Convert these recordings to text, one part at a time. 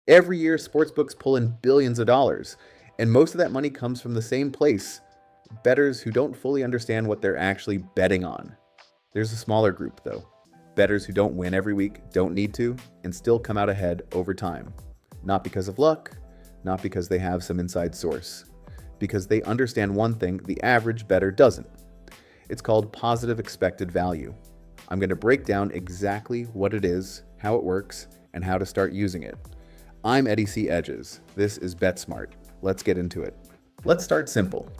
Every year, sportsbooks pull in billions of dollars, and most of that money comes from the same place, bettors who don't fully understand what they're actually betting on. There's a smaller group, though. Bettors who don't win every week, don't need to, and still come out ahead over time. Not because of luck, not because they have some inside source, because they understand one thing the average bettor doesn't. It's called positive expected value. I'm going to break down exactly what it is, how it works, and how to start using it. I'm Eddie C. Edges. This is BetSMRT. Let's get into it. Let's start simple.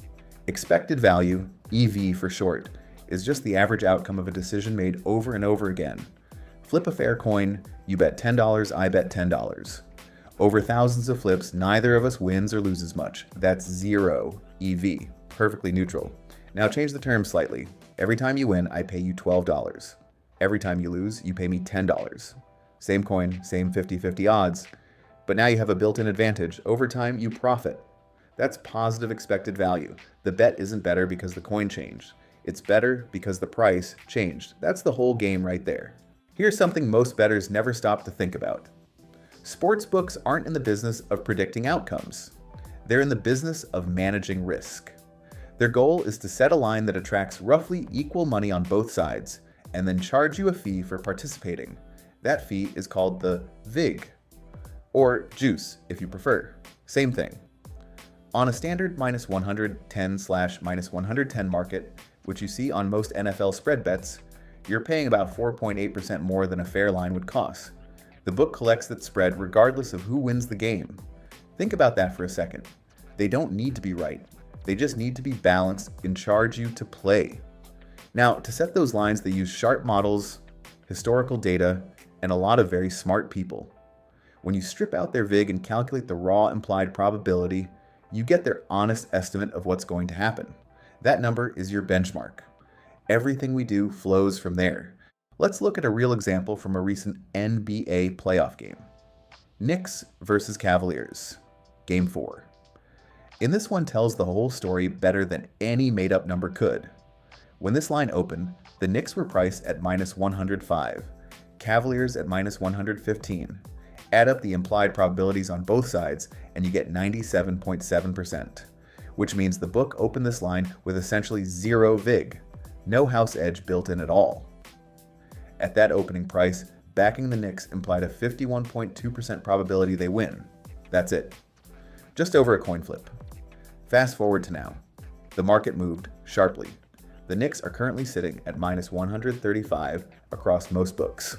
Expected value, EV for short, is just the average outcome of a decision made over and over again. Flip a fair coin, you bet $10, I bet $10. Over thousands of flips, neither of us wins or loses much. That's zero EV, perfectly neutral. Now change the terms slightly. Every time you win, I pay you $12. Every time you lose, you pay me $10. Same coin, same 50-50 odds, but now you have a built-in advantage. Over time, you profit. That's positive expected value. The bet isn't better because the coin changed. It's better because the price changed. That's the whole game right there. Here's something most bettors never stop to think about. Sportsbooks aren't in the business of predicting outcomes. They're in the business of managing risk. Their goal is to set a line that attracts roughly equal money on both sides, and then charge you a fee for participating. That fee is called the VIG, or juice if you prefer. Same thing. On a standard minus 110/minus 110 market, which you see on most NFL spread bets, you're paying about 4.8% more than a fair line would cost. The book collects that spread regardless of who wins the game. Think about that for a second. They don't need to be right. They just need to be balanced and charge you to play. Now, to set those lines, they use sharp models, historical data, and a lot of very smart people. When you strip out their VIG and calculate the raw implied probability, you get their honest estimate of what's going to happen. That number is your benchmark. Everything we do flows from there. Let's look at a real example from a recent NBA playoff game. Knicks versus Cavaliers, Game 4. In this one tells the whole story better than any made-up number could. When this line opened, the Knicks were priced at minus 105, Cavaliers at minus 115. Add up the implied probabilities on both sides, and you get 97.7%, which means the book opened this line with essentially zero VIG, no house edge built in at all. At that opening price, backing the Knicks implied a 51.2% probability they win. That's it. Just over a coin flip. Fast forward to now. The market moved sharply. The Knicks are currently sitting at minus 135 across most books.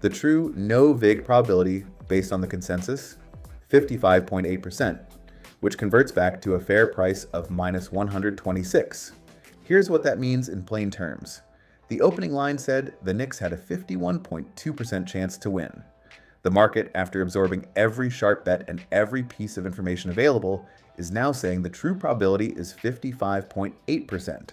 The true no VIG probability based on the consensus, 55.8%, which converts back to a fair price of minus 126. Here's what that means in plain terms. The opening line said the Knicks had a 51.2% chance to win. The market, after absorbing every sharp bet and every piece of information available, is now saying the true probability is 55.8%.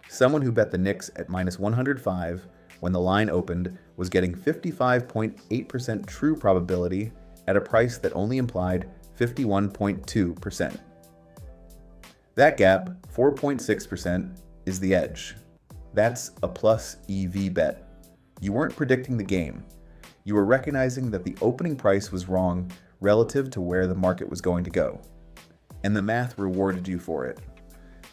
Someone who bet the Knicks at minus 105 when the line opened was getting 55.8% true probability at a price that only implied 51.2%. That gap, 4.6%, is the edge. That's a plus EV bet. You weren't predicting the game. You were recognizing that the opening price was wrong relative to where the market was going to go. And the math rewarded you for it.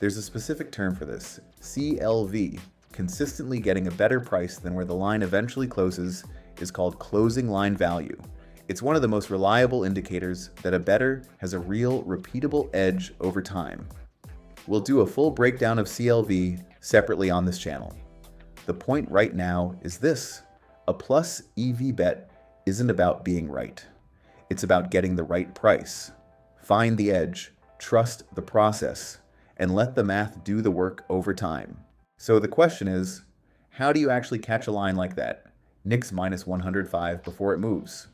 There's a specific term for this, CLV. Consistently getting a better price than where the line eventually closes is called closing line value. It's one of the most reliable indicators that a bettor has a real, repeatable edge over time. We'll do a full breakdown of CLV separately on this channel. The point right now is this: a plus EV bet isn't about being right. It's about getting the right price. Find the edge, trust the process, and let the math do the work over time. So the question is, how do you actually catch a line like that? Knicks minus 105 before it moves.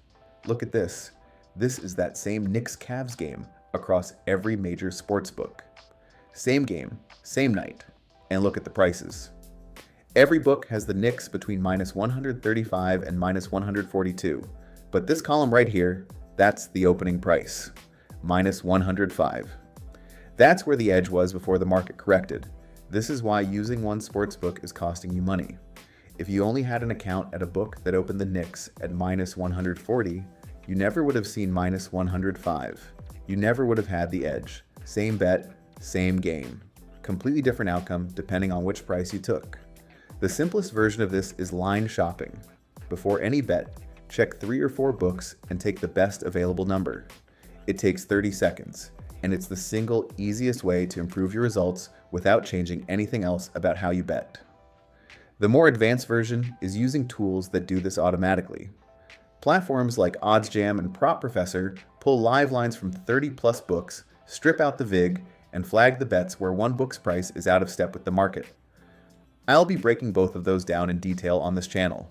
Look at this. This is that same Knicks-Cavs game across every major sports book. Same game, same night, and look at the prices. Every book has the Knicks between minus 135 and minus 142, but this column right here, that's the opening price, minus 105. That's where the edge was before the market corrected. This is why using one sportsbook is costing you money. If you only had an account at a book that opened the Knicks at minus 140, You never would have seen minus 105. You never would have had the edge. Same bet, same game. Completely different outcome depending on which price you took. The simplest version of this is line shopping. Before any bet, check 3 or 4 books and take the best available number. It takes 30 seconds, and it's the single easiest way to improve your results without changing anything else about how you bet. The more advanced version is using tools that do this automatically. Platforms like OddsJam and Prop Professor pull live lines from 30+ books, strip out the vig, and flag the bets where one book's price is out of step with the market. I'll be breaking both of those down in detail on this channel.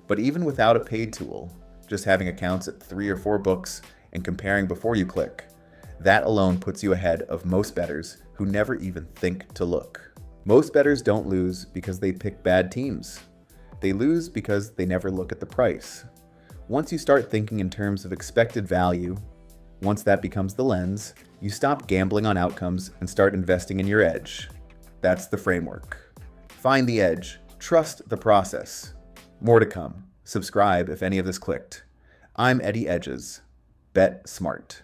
But even without a paid tool, just having accounts at 3 or 4 books and comparing before you click, that alone puts you ahead of most bettors who never even think to look. Most bettors don't lose because they pick bad teams. They lose because they never look at the price. Once you start thinking in terms of expected value, once that becomes the lens, you stop gambling on outcomes and start investing in your edge. That's the framework. Find the edge. Trust the process. More to come. Subscribe if any of this clicked. I'm Eddie Edges. Bet smart.